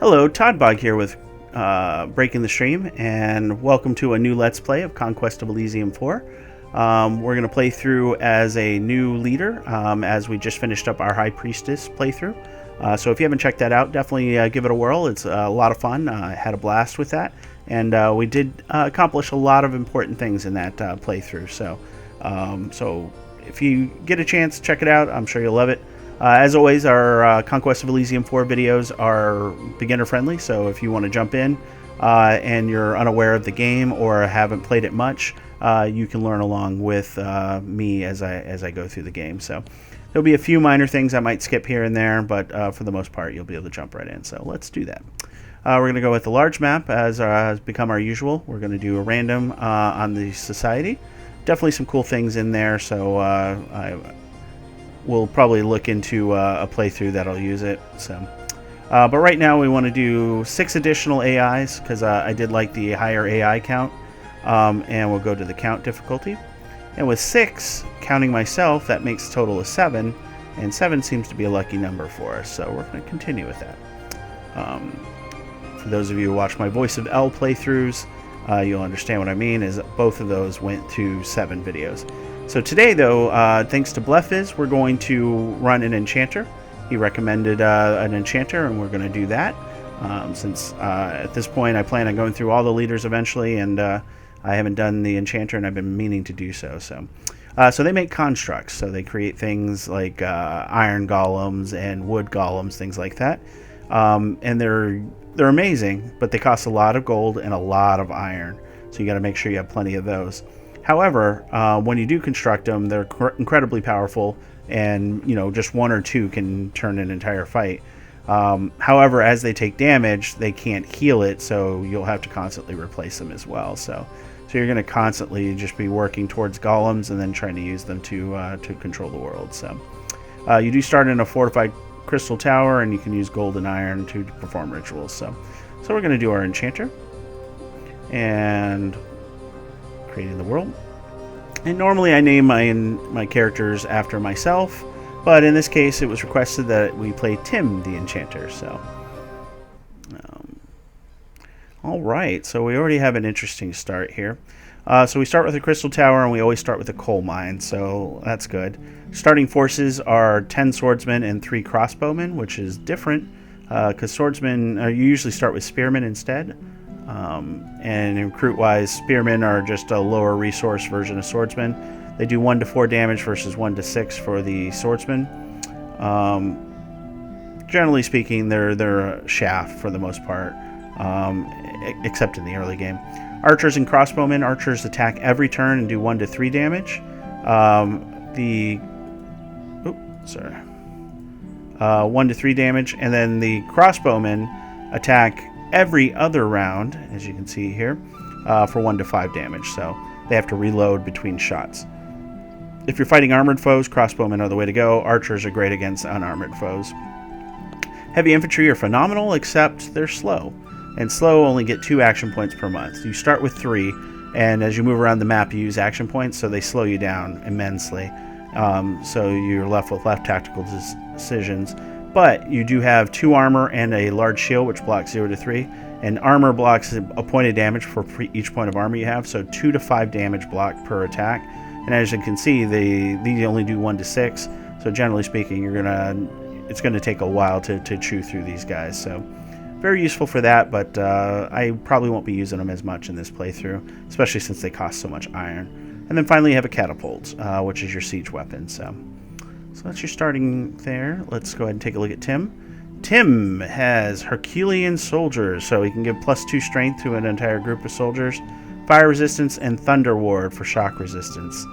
Hello, Toddbog here with Breaking the Stream, and welcome to a new Let's Play of Conquest of Elysium 4. We're going to play through as a new leader, as we just finished up our High Priestess playthrough. So if you haven't checked that out, definitely give it a whirl. It's a lot of fun. I had a blast with that, and we did accomplish a lot of important things in that playthrough. So if you get a chance, check it out. I'm sure you'll love it. As always, our Conquest of Elysium 4 videos are beginner friendly, so if you want to jump in and you're unaware of the game or haven't played it much, you can learn along with me as I go through the game. So there'll be a few minor things I might skip here and there, but for the most part you'll be able to jump right in. So let's do that. We're going to go with the large map as has become our usual. We're going to do a random on the society. Definitely some cool things in there, so we'll probably look into a playthrough that'll use it. So, but right now we want to do 6 additional AIs because I did like the higher AI count, and we'll go to the count difficulty. And with 6, counting myself, that makes a total of 7, and 7 seems to be a lucky number for us. So we're going to continue with that. For those of you who watch my Voice of L playthroughs, you'll understand what I mean. Is both of those went to 7 videos. So today, though, thanks to Blefiz, we're going to run an Enchanter. He recommended an Enchanter, and we're going to do that. Since at this point I plan on going through all the leaders eventually, and I haven't done the Enchanter, and I've been meaning to do so. So they make constructs. So they create things like iron golems and wood golems, things like that. And they're amazing, but they cost a lot of gold and a lot of iron. So you got to make sure you have plenty of those. However, when you do construct them, they're incredibly powerful, and just 1 or 2 can turn an entire fight. However, as they take damage, they can't heal it, so you'll have to constantly replace them as well. So you're going to constantly just be working towards golems and then trying to use them to control the world. So you do start in a fortified crystal tower, and you can use gold and iron to perform rituals. So we're going to do our Enchanter and creating the world. And normally I name my characters after myself, but in this case it was requested that we play Tim the Enchanter. So alright, so we already have an interesting start here. So we start with a crystal tower, and we always start with a coal mine, so that's good. Starting forces are 10 swordsmen and 3 crossbowmen, which is different because swordsmen, you usually start with spearmen instead. And in recruit-wise, spearmen are just a lower resource version of swordsmen. They do 1 to 4 damage versus 1 to 6 for the swordsman. Generally speaking, they're a shaft for the most part, except in the early game. Archers and crossbowmen. Archers attack every turn and do 1 to 3 damage. 1 to 3 damage, and then the crossbowmen attack every other round, as you can see here, for 1 to 5 damage, so they have to reload between shots. If you're fighting armored foes, crossbowmen are the way to go. Archers are great against unarmored foes. Heavy infantry are phenomenal, except they're slow, and slow only get 2 action points per month. You start with 3, and as you move around the map you use action points, so they slow you down immensely. So you're left with tactical decisions. But you do have 2 armor and a large shield, which blocks 0 to 3. And armor blocks a point of damage for each point of armor you have, so 2 to 5 damage block per attack. And as you can see, these only do 1 to 6. So generally speaking, it's gonna take a while to chew through these guys. So very useful for that, but I probably won't be using them as much in this playthrough, especially since they cost so much iron. And then finally you have a catapult, which is your siege weapon. So that's your starting there. Let's go ahead and take a look at Tim. Tim has Herculean soldiers, so he can give +2 strength to an entire group of soldiers, fire resistance, and thunder ward for shock resistance.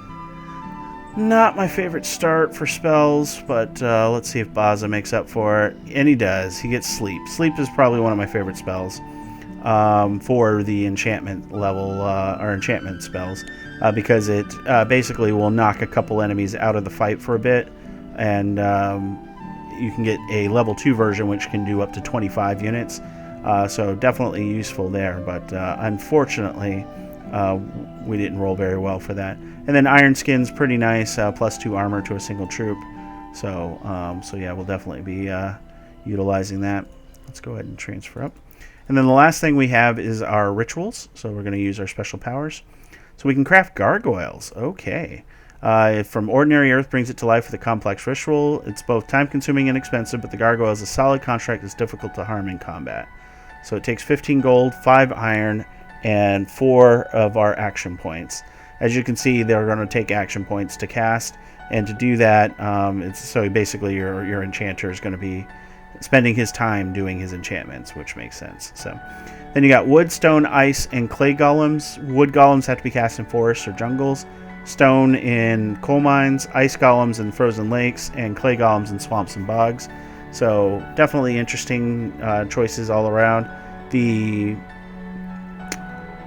Not my favorite start for spells, but let's see if Baza makes up for it. And he does. He gets sleep. Sleep is probably one of my favorite spells for the enchantment level, or enchantment spells, because it basically will knock a couple enemies out of the fight for a bit. And you can get a level 2 version which can do up to 25 units, so definitely useful there, but unfortunately we didn't roll very well for that. And then Iron Skin's pretty nice, +2 armor to a single troop, so yeah, we'll definitely be utilizing that. Let's go ahead and transfer up. And then the last thing we have is our rituals. So we're going to use our special powers. So we can craft gargoyles. Okay. From ordinary earth brings it to life with a complex ritual. It's both time-consuming and expensive, but the gargoyle is a solid construct that's difficult to harm in combat. So it takes 15 gold, 5 iron, and 4 of our action points. As you can see, they're going to take action points to cast, and to do that, so basically your enchanter is going to be spending his time doing his enchantments, which makes sense. So then you got wood, stone, ice, and clay golems. Wood golems have to be cast in forests or jungles, stone in coal mines, ice golems in frozen lakes, and clay golems in swamps and bogs. So definitely interesting choices all around. The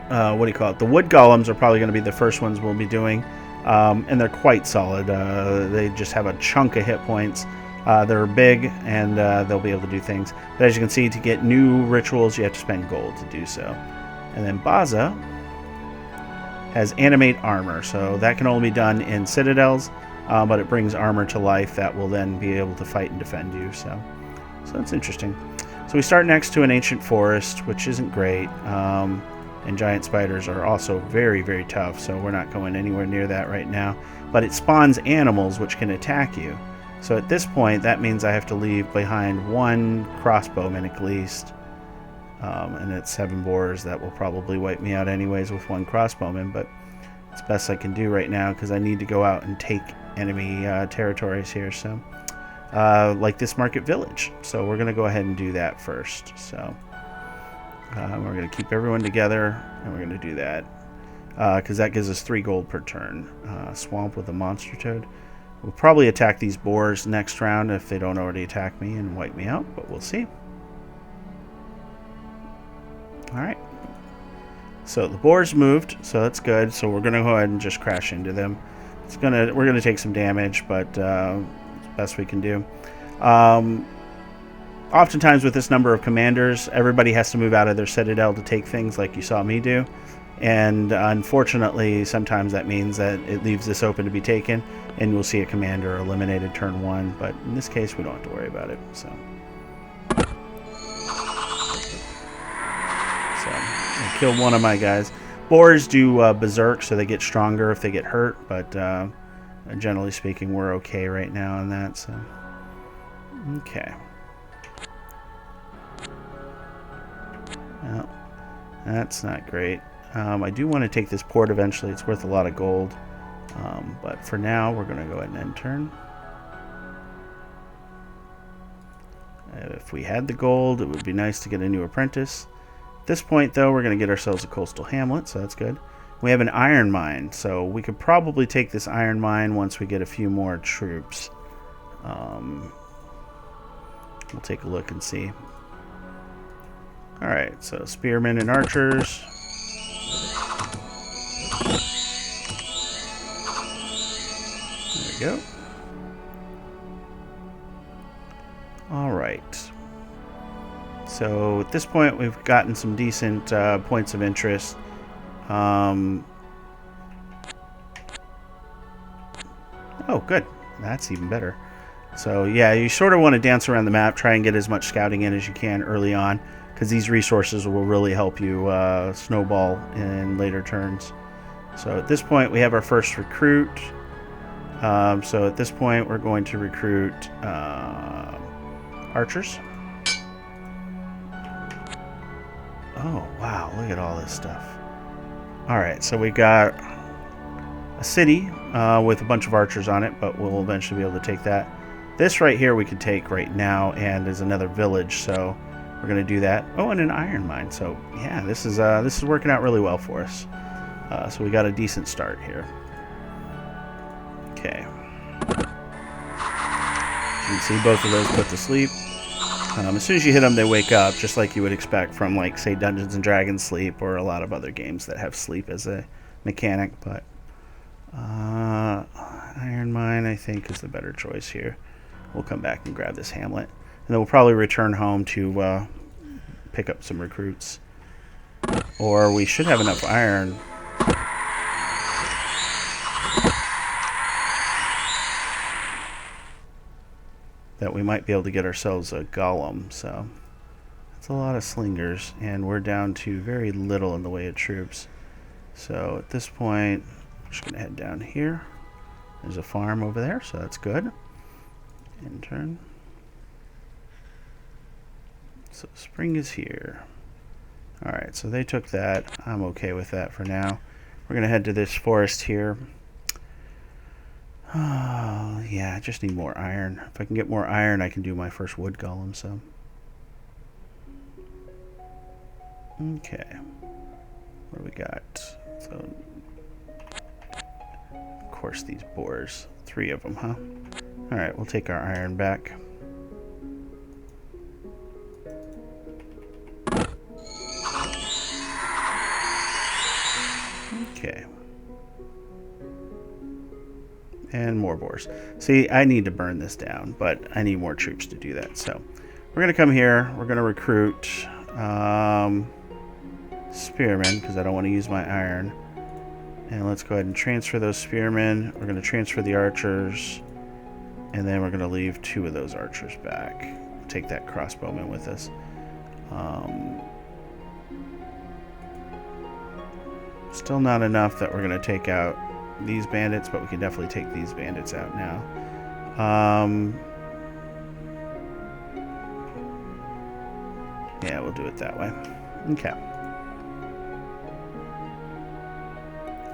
the wood golems are probably going to be the first ones we'll be doing, and they're quite solid. They just have a chunk of hit points. They're big, and they'll be able to do things. But as you can see, to get new rituals, you have to spend gold to do so. And then Baza has animate armor, so that can only be done in citadels, but it brings armor to life that will then be able to fight and defend you. So that's interesting. So we start next to an ancient forest, which isn't great, and giant spiders are also very, very tough, so we're not going anywhere near that right now. But it spawns animals which can attack you. So at this point, that means I have to leave behind 1 crossbowman at least. And it's 7 boars. That will probably wipe me out anyways with 1 crossbowman, but it's the best I can do right now because I need to go out and take enemy territories here. So, like this market village. So we're going to go ahead and do that first. So we're going to keep everyone together, and we're going to do that because that gives us 3 gold per turn. Swamp with a monster toad. We'll probably attack these boars next round if they don't already attack me and wipe me out, but we'll see. Alright. So the boars moved, so that's good. So we're going to go ahead and just crash into them. We're going to take some damage, but it's the best we can do. Oftentimes with this number of commanders, everybody has to move out of their citadel to take things like you saw me do. And unfortunately, sometimes that means that it leaves this open to be taken, and we'll see a commander eliminated turn 1. But in this case, we don't have to worry about it. So I killed one of my guys. Boars do berserk, so they get stronger if they get hurt. But generally speaking, we're okay right now on that. So okay. Well, that's not great. I do want to take this port eventually. It's worth a lot of gold. But for now, we're going to go ahead and end turn. If we had the gold, it would be nice to get a new apprentice. At this point, though, we're going to get ourselves a coastal hamlet, so that's good. We have an iron mine, so we could probably take this iron mine once we get a few more troops. We'll take a look and see. Alright, so spearmen and archers. There we go. Alright. So at this point we've gotten some decent points of interest. Oh, good. That's even better. So yeah, you sort of want to dance around the map, try and get as much scouting in as you can early on, because these resources will really help you snowball in later turns. So at this point we have our first recruit. So at this point we're going to recruit archers. Oh wow, look at all this stuff. Alright, so we got a city with a bunch of archers on it, but we'll eventually be able to take that. This right here we could take right now, and is another village, so we're going to do that. Oh, and an iron mine. So yeah, this is working out really well for us. So we got a decent start here. Okay. You can see both of those put to sleep. As soon as you hit them, they wake up, just like you would expect from, like, say, Dungeons & Dragons sleep, or a lot of other games that have sleep as a mechanic. But iron mine, I think, is the better choice here. We'll come back and grab this hamlet. And then we'll probably return home to pick up some recruits. Or we should have enough iron. That we might be able to get ourselves a golem. So It's a lot of slingers, and we're down to very little in the way of troops. So at this point, I'm just going to head down here. There's a farm over there, so that's good. Intern. So spring is here. Alright, so they took that. I'm okay with that for now. We're going to head to this forest here. Oh, yeah, I just need more iron. If I can get more iron, I can do my first wood golem, so... Okay. What do we got? So, of course, these boars. 3 of them, huh? Alright, we'll take our iron back. Okay. And more boars. See, I need to burn this down, but I need more troops to do that. So, we're going to come here. We're going to recruit... spearmen, because I don't want to use my iron. And let's go ahead and transfer those spearmen. We're going to transfer the archers, and then we're going to leave 2 of those archers back. Take that crossbowman with us. Still not enough that we're going to take out these bandits, but we can definitely take these bandits out now. Yeah, we'll do it that way. Okay.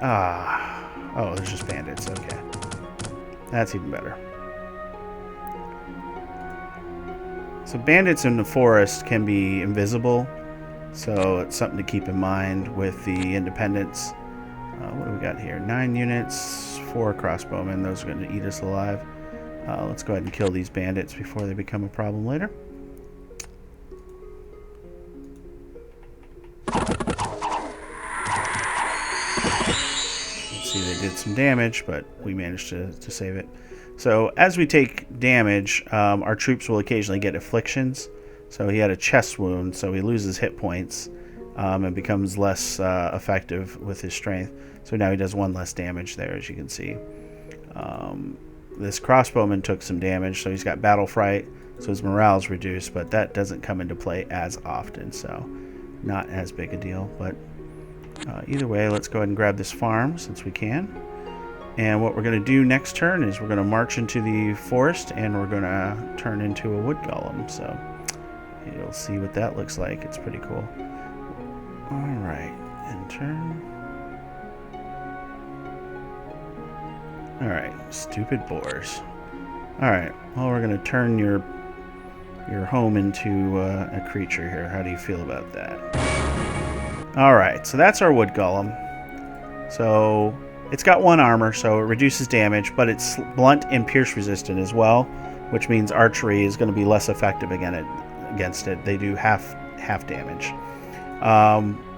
Oh, there's just bandits. Okay. That's even better. So bandits in the forest can be invisible, so it's something to keep in mind with the independents. What do we got here? 9 units, 4 crossbowmen. Those are going to eat us alive. Let's go ahead and kill these bandits before they become a problem later. See, they did some damage, but we managed to save it. So as we take damage, our troops will occasionally get afflictions. So he had a chest wound, so he loses hit points and becomes less effective with his strength. So now he does 1 less damage there, as you can see. This crossbowman took some damage, so he's got battle fright, so his morale's reduced, but that doesn't come into play as often, so not as big a deal. But either way, let's go ahead and grab this farm since we can. And what we're going to do next turn is we're going to march into the forest and we're going to turn into a wood golem. So you'll see what that looks like. It's pretty cool. Alright, and turn. Alright, stupid boars. Alright, well, we're going to turn your home into a creature here. How do you feel about that? Alright, so that's our wood golem. So it's got 1 armor, so it reduces damage, but it's blunt and pierce resistant as well, which means archery is going to be less effective against it. They do half damage,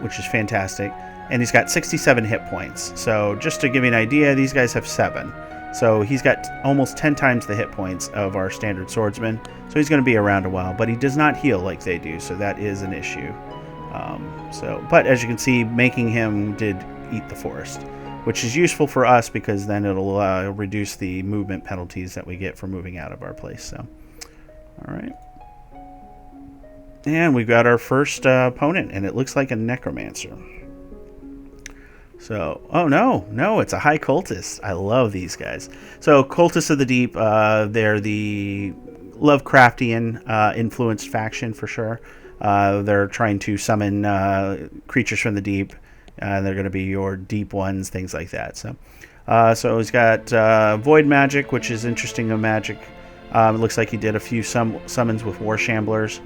which is fantastic. And he's got 67 hit points. So just to give you an idea, these guys have 7. So he's got almost 10 times the hit points of our standard swordsman. So he's going to be around a while, but he does not heal like they do, so that is an issue. But as you can see, making him did eat the forest, which is useful for us because then it'll reduce the movement penalties that we get for moving out of our place. So, all right. And we've got our first opponent, and it looks like a necromancer. So, oh no, it's a high cultist. I love these guys. So, cultists of the deep, they're the Lovecraftian influenced faction for sure. They're trying to summon creatures from the deep. They're going to be your deep ones, things like that. So he's got void magic, which is interesting of magic. It looks like he did a few summons with war shamblers.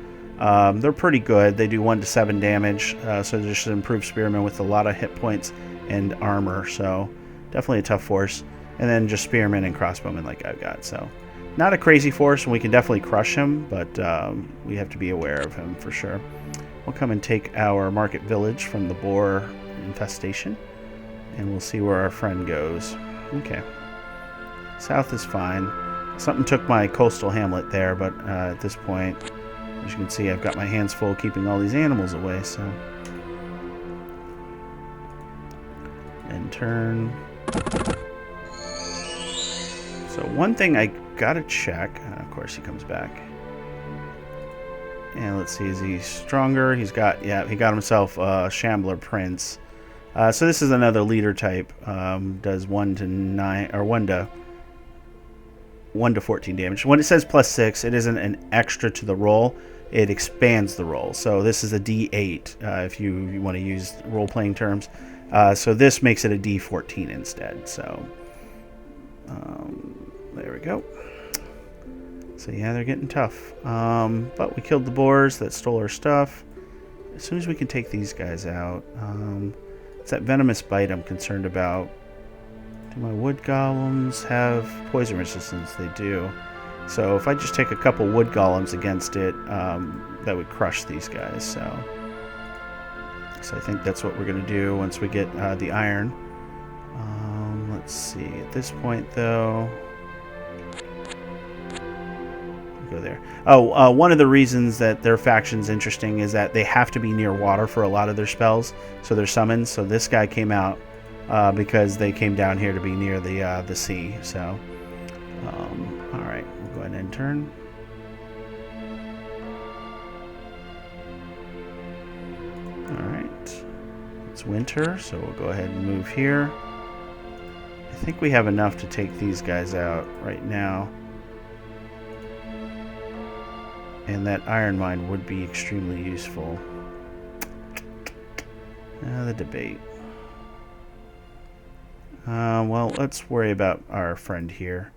They're pretty good. They do 1 to 7 damage. So they're just an improved spearman with a lot of hit points and armor. So definitely a tough force. And then just spearmen and crossbowmen like I've got. So not a crazy force, and we can definitely crush him, but we have to be aware of him for sure. We'll come and take our market village from the boar infestation, and we'll see where our friend goes. Okay. South is fine. Something took my coastal hamlet there, but at this point, as you can see, I've got my hands full keeping all these animals away, so. And turn. So one thing I gotta check, of course he comes back, And let's see, is he stronger? He's got, yeah, he got himself a Shambler Prince. So this is another leader type. Does 1 to 9 or 1 to 14 damage. When it says +6, it isn't an extra to the roll. It expands the roll. So this is a D8 if you want to use role-playing terms. So this makes it a D14 instead. So there we go. So yeah, they're getting tough. But we killed the boars that stole our stuff. As soon as we can take these guys out. It's that venomous bite I'm concerned about. Do my wood golems have poison resistance? They do. So if I just take a couple wood golems against it, that would crush these guys. So I think that's what we're going to do once we get the iron. Let's see. At this point, though... Go there. Oh, one of the reasons that their faction's interesting is that they have to be near water for a lot of their spells, so they're summons. So this guy came out because they came down here to be near the sea. So, all right, we'll go ahead and turn. All right, it's winter, so we'll go ahead and move here. I think we have enough to take these guys out right now. And that iron mine would be extremely useful. The debate. Well, let's worry about our friend here.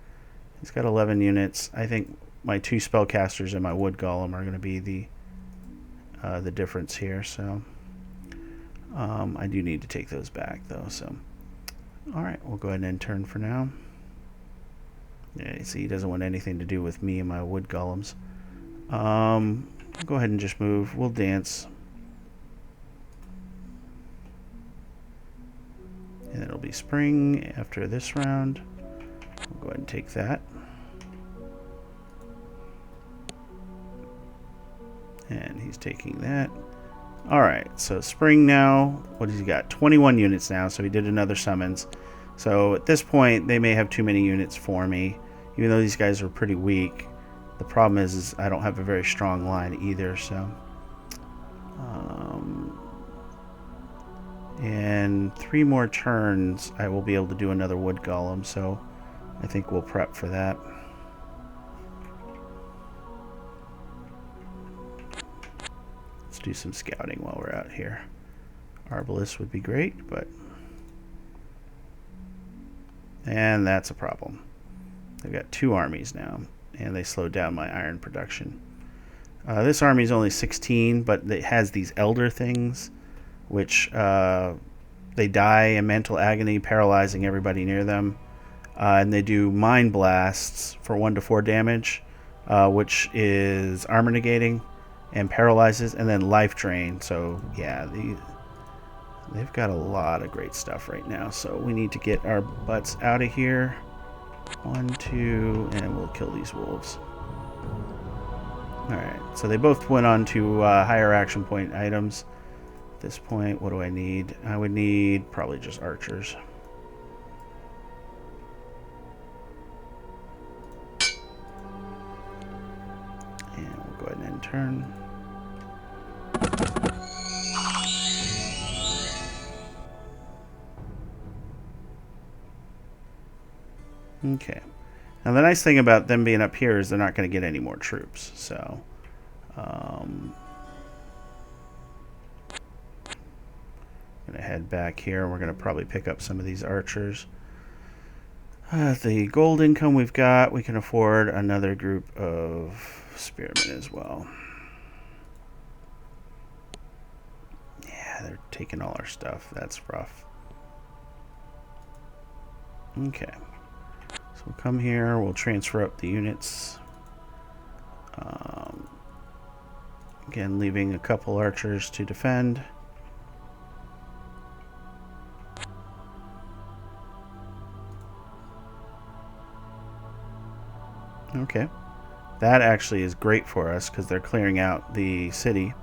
He's got 11 units. I think my 2 spellcasters and my wood golem are going to be the difference here. So I do need to take those back, though. So all right, we'll go ahead and turn for now. Yeah, you see, he doesn't want anything to do with me and my wood golems. Go ahead and just move. We'll dance. And it'll be spring after this round. We'll go ahead and take that. And he's taking that. Alright, so spring now. What has he got? 21 units now, so he did another summons. So at this point, they may have too many units for me, even though these guys are pretty weak. The problem is I don't have a very strong line either, so... in 3 more turns, I will be able to do another wood golem, so I think we'll prep for that. Let's do some scouting while we're out here. Arbalest would be great, but... and that's a problem. They've got 2 armies now. And they slowed down my iron production. This army is only 16, but it has these elder things, which they die in mental agony, paralyzing everybody near them. And they do mind blasts for 1 to 4 damage, which is armor negating and paralyzes, and then life drain. So yeah, they've got a lot of great stuff right now. So we need to get our butts out of here. 1, 2, and we'll kill these wolves. Alright, so they both went on to higher action point items. At this point, what do I need? I would need probably just archers. And we'll go ahead and end turn. Okay. Now the nice thing about them being up here is they're not going to get any more troops. So, I'm going to head back here. We're going to probably pick up some of these archers. The gold income we've got, we can afford another group of spearmen as well. Yeah, they're taking all our stuff. That's rough. Okay. So we'll come here, we'll transfer up the units. Again, leaving a couple archers to defend. Okay. That actually is great for us because they're clearing out the city.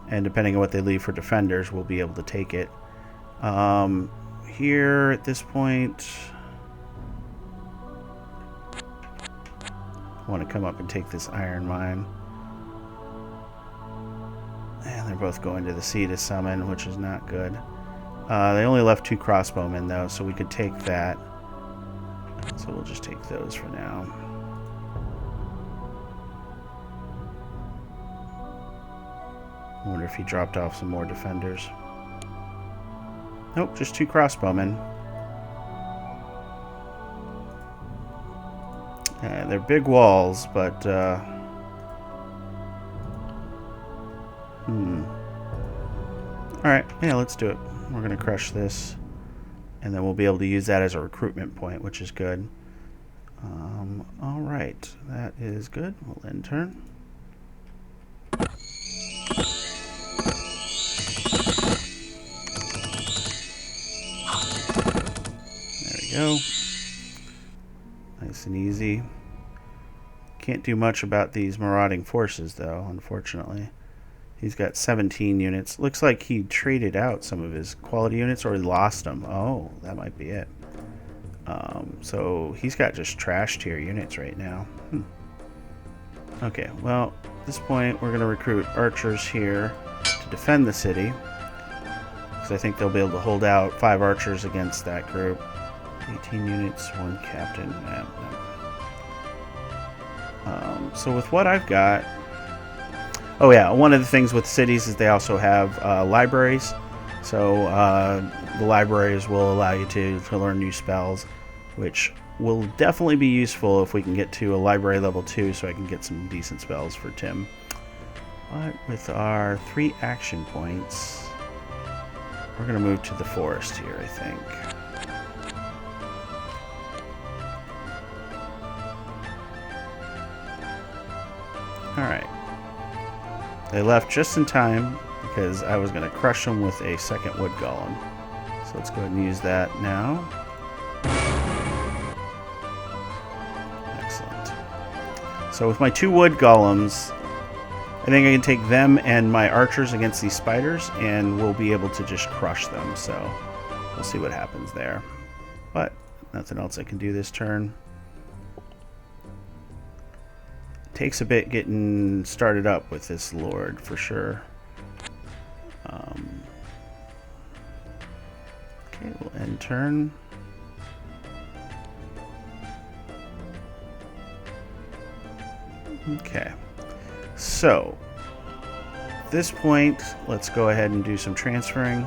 And depending on what they leave for defenders, we'll be able to take it. Here at this point... I want to come up and take this iron mine. both going to the sea to summon, which is not good. They only left 2 crossbowmen, though, so we could take that. So we'll just take those for now. I wonder if he dropped off some more defenders. Nope, just 2 crossbowmen. They're big walls, but... Alright, yeah, let's do it. We're going to crush this. And then we'll be able to use that as a recruitment point, which is good. Alright, that is good. We'll end turn. There we go. Nice and easy. Can't do much about these marauding forces, though, unfortunately. He's got 17 units. Looks like he traded out some of his quality units, or he lost them. Oh, that might be it. So he's got just trash tier units right now. Okay, well, at this point, we're going to recruit archers here to defend the city. Because I think they'll be able to hold out 5 archers against that group. 18 units, 1 captain. So with what I've got... Oh yeah, one of the things with cities is they also have libraries. So the libraries will allow you to learn new spells, which will definitely be useful if we can get to a library level 2 so I can get some decent spells for Tim. But with our 3 action points, we're going to move to the forest here, I think. Alright. They left just in time because I was going to crush them with a second wood golem. So let's go ahead and use that now. Excellent. So with my 2 wood golems, I think I can take them and my archers against these spiders, and we'll be able to just crush them. So we'll see what happens there. But nothing else I can do this turn. Takes a bit getting started up with this lord for sure. Okay, we'll end turn. Okay, so at this point, let's go ahead and do some transferring.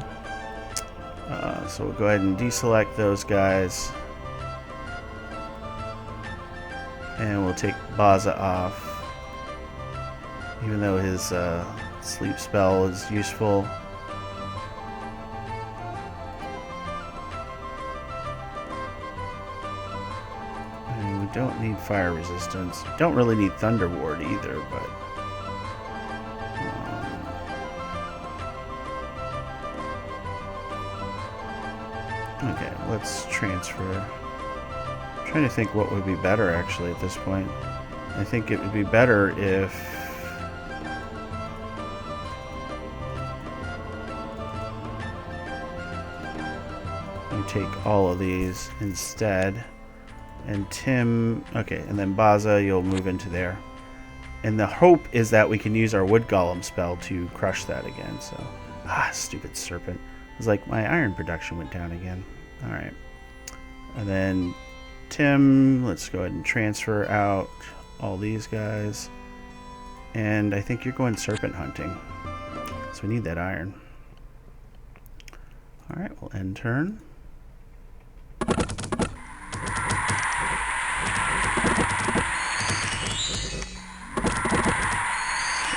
So we'll go ahead and deselect those guys. And we'll take Baza off, even though his sleep spell is useful. And we don't need fire resistance. Don't really need Thunder Ward either, but... okay, let's transfer. Trying to think what would be better actually at this point. I think it would be better if you take all of these instead. And Tim, okay, and then Baza, you'll move into there. And the hope is that we can use our wood golem spell to crush that again. So, stupid serpent. It was like my iron production went down again. All right, and then Tim, let's go ahead and transfer out all these guys. And I think you're going serpent hunting. So we need that iron. Alright, we'll end turn.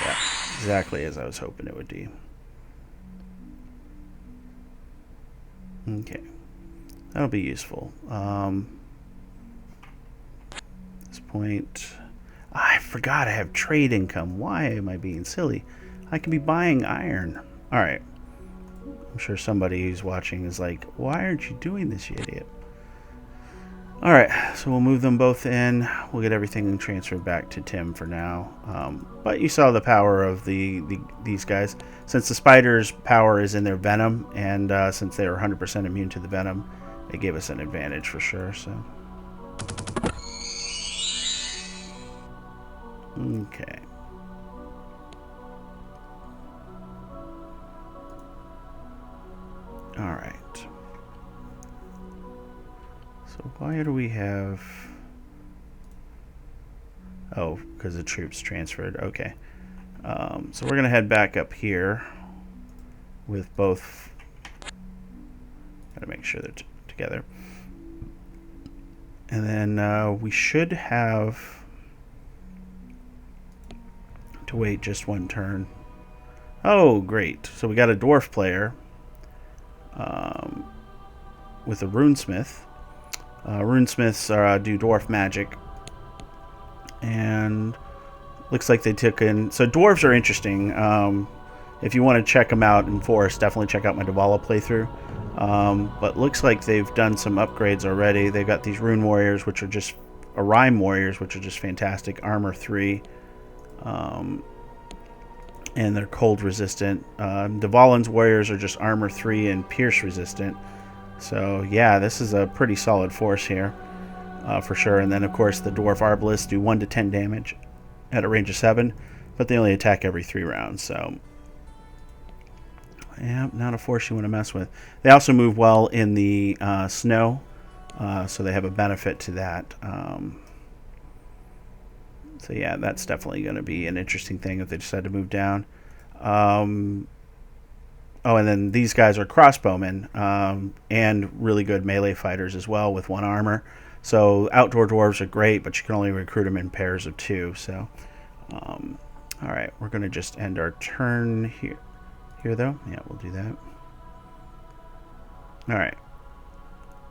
Yeah, exactly as I was hoping it would be. Okay. That'll be useful. Point. I forgot I have trade income. Why am I being silly? I can be buying iron. Alright. I'm sure somebody who's watching is like, why aren't you doing this, you idiot? Alright, so we'll move them both in. We'll get everything transferred back to Tim for now. But you saw the power of these guys. Since the spider's power is in their venom, and since they are 100% immune to the venom, it gave us an advantage for sure. So. Okay. Alright. So why do we have... Oh, because the troops transferred. Okay. So we're going to head back up here with both... Got to make sure they're together. And then we should have to wait just one turn. Oh, great. So we got a dwarf player with a runesmith. Runesmiths do dwarf magic. And looks like they took in... So dwarves are interesting. If you want to check them out in Forest, definitely check out my Dvala playthrough. But looks like they've done some upgrades already. They've got these rune warriors, which are just... Rime warriors, which are just fantastic. Armor 3. And they're cold resistant. Dvalin's warriors are just armor 3 and pierce resistant. So yeah, this is a pretty solid force here. For sure. And then of course the dwarf arbalists do 1 to 10 damage at a range of 7, but they only attack every 3 rounds. So yeah, not a force you want to mess with. They also move well in the snow, so they have a benefit to that. So yeah, that's definitely going to be an interesting thing if they decide to move down. Oh, and then these guys are crossbowmen and really good melee fighters as well with 1 armor. So outdoor dwarves are great, but you can only recruit them in pairs of 2. So, all right, we're going to just end our turn here. Here, though? Yeah, we'll do that. All right.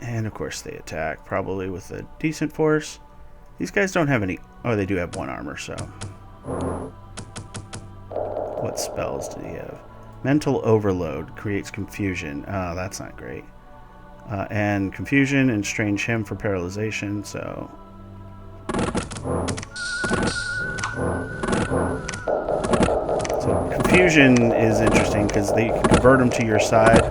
And, of course, they attack probably with a decent force. These guys don't have any... Oh, they do have 1 armor, so... What spells do they have? Mental Overload creates confusion. Oh, that's not great. And Confusion and Strange Him for paralyzation, so... So Confusion is interesting because they can convert them to your side.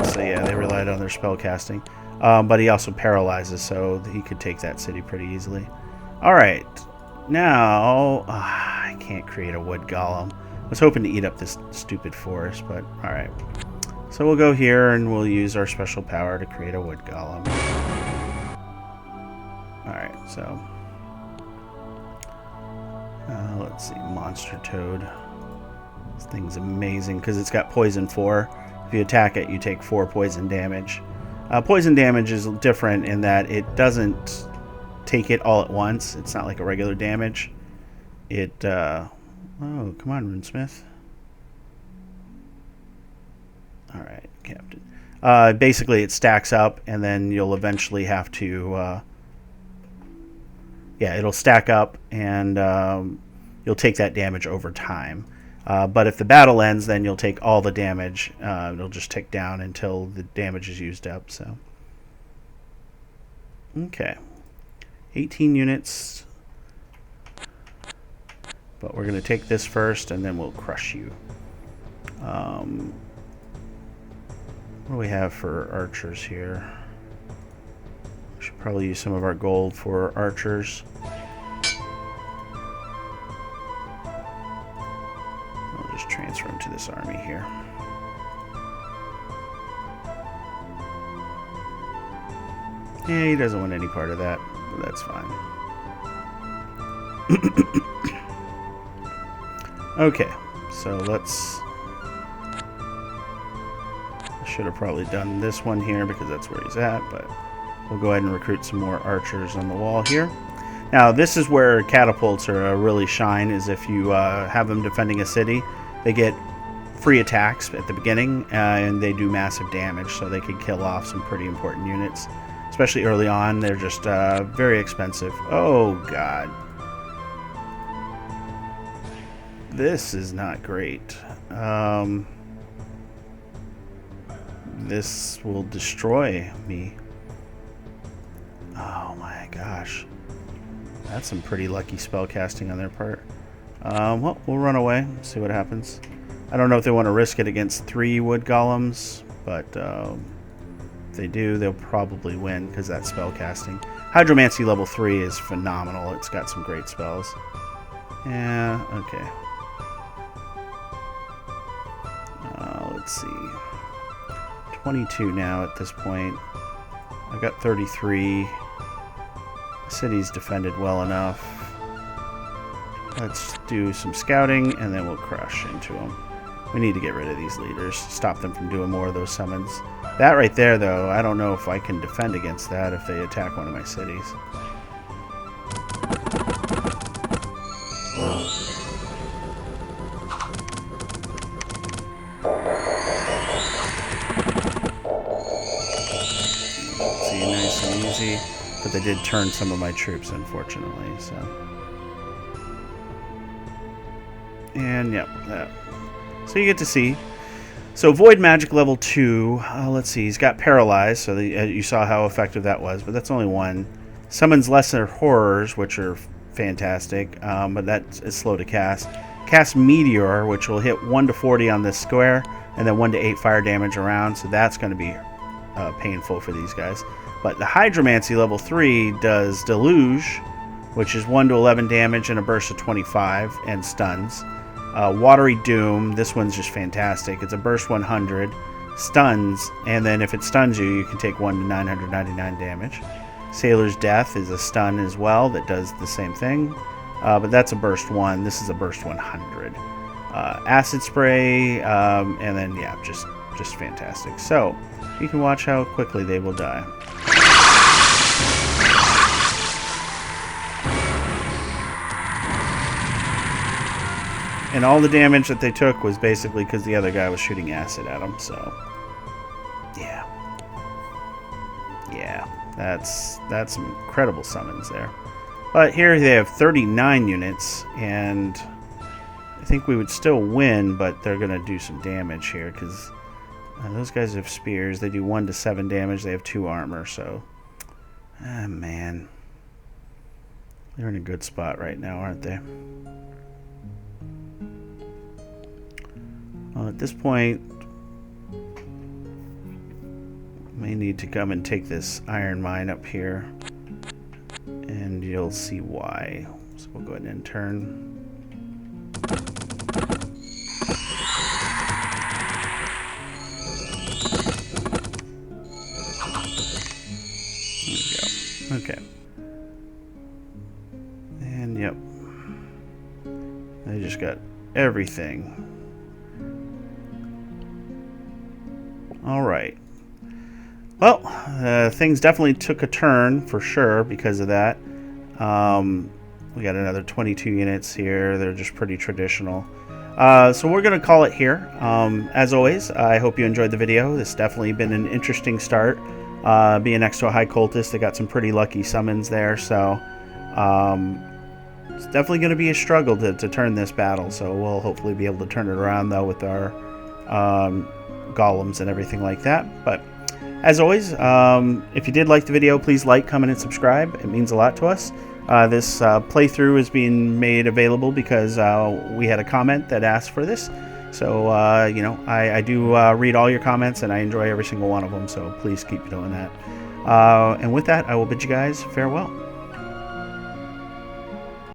So yeah, they relied on their spell casting. But he also paralyzes, so he could take that city pretty easily. Alright, now... I can't create a wood golem. I was hoping to eat up this stupid forest, but alright. So we'll go here and we'll use our special power to create a wood golem. Alright, so... let's see, Monster Toad. This thing's amazing because it's got poison 4. If you attack it, you take 4 poison damage. Poison damage is different in that it doesn't take it all at once. It's not like a regular damage. It, oh, come on, Runesmith. Alright, Captain. Basically, it stacks up, and then you'll eventually have to... yeah, it'll stack up, and you'll take that damage over time. But if the battle ends, then you'll take all the damage. It'll just tick down until the damage is used up. So, okay. 18 units. But we're going to take this first, and then we'll crush you. What do we have for archers here? We should probably use some of our gold for archers. I'll just transfer them to this army here. Yeah, he doesn't want any part of that, but that's fine. Okay, so let's... I should have probably done this one here because that's where he's at, but we'll go ahead and recruit some more archers on the wall here. Now, this is where catapults are really shine, is if you have them defending a city. They get free attacks at the beginning, and they do massive damage, so they can kill off some pretty important units. Especially early on, they're just very expensive. Oh, God. This is not great. This will destroy me. Oh my gosh. That's some pretty lucky spell casting on their part. Well, we'll run away, see what happens. I don't know if they want to risk it against 3 wood golems, but if they do, they'll probably win because that's spell casting. Hydromancy level 3 is phenomenal. It's got some great spells. Yeah, okay. Let's see. 22 now at this point. I got 33. The city's defended well enough. Let's do some scouting, and then we'll crush into them. We need to get rid of these leaders, stop them from doing more of those summons. That right there, though, I don't know if I can defend against that if they attack one of my cities. See, nice and easy. But they did turn some of my troops, unfortunately, so... And, yep, that. So you get to see. So Void Magic level 2, let's see, he's got Paralyzed, so you saw how effective that was, but that's only one. Summons Lesser Horrors, which are fantastic, but that is slow to cast. Cast Meteor, which will hit 1 to 40 on this square, and then 1 to 8 fire damage around, so that's going to be painful for these guys. But the Hydromancy level 3 does Deluge, which is 1 to 11 damage and a burst of 25, and stuns. Watery Doom, this one's just fantastic. It's a burst 100, stuns, and then if it stuns you, you can take 1 to 999 damage. Sailor's Death is a stun as well that does the same thing, but that's a burst 1. This is a burst 100. Acid Spray, and then, yeah, just fantastic. So, you can watch how quickly they will die. And all the damage that they took was basically because the other guy was shooting acid at them, so... Yeah. Yeah, that's some incredible summons there. But here they have 39 units, and I think we would still win, but they're going to do some damage here, because those guys have spears. They do 1 to 7 damage. They have 2 armor, so... Ah, man. They're in a good spot right now, aren't they? Well, at this point, may need to come and take this iron mine up here, and you'll see why. So we'll go ahead and turn. There we go. Okay. And yep, they just got everything. Alright. Well, things definitely took a turn for sure because of that. We got another 22 units here. They're just pretty traditional. So we're going to call it here. As always, I hope you enjoyed the video. This definitely been an interesting start. Being next to a high cultist, they got some pretty lucky summons there. So it's definitely going to be a struggle to turn this battle. So we'll hopefully be able to turn it around, though, with our... Golems and everything like that. But as always, if you did like the video, please like, comment, and subscribe. It means a lot to us. This playthrough is being made available because we had a comment that asked for this. So, you know, I do read all your comments, and I enjoy every single one of them. So please keep doing that. And with that, I will bid you guys farewell.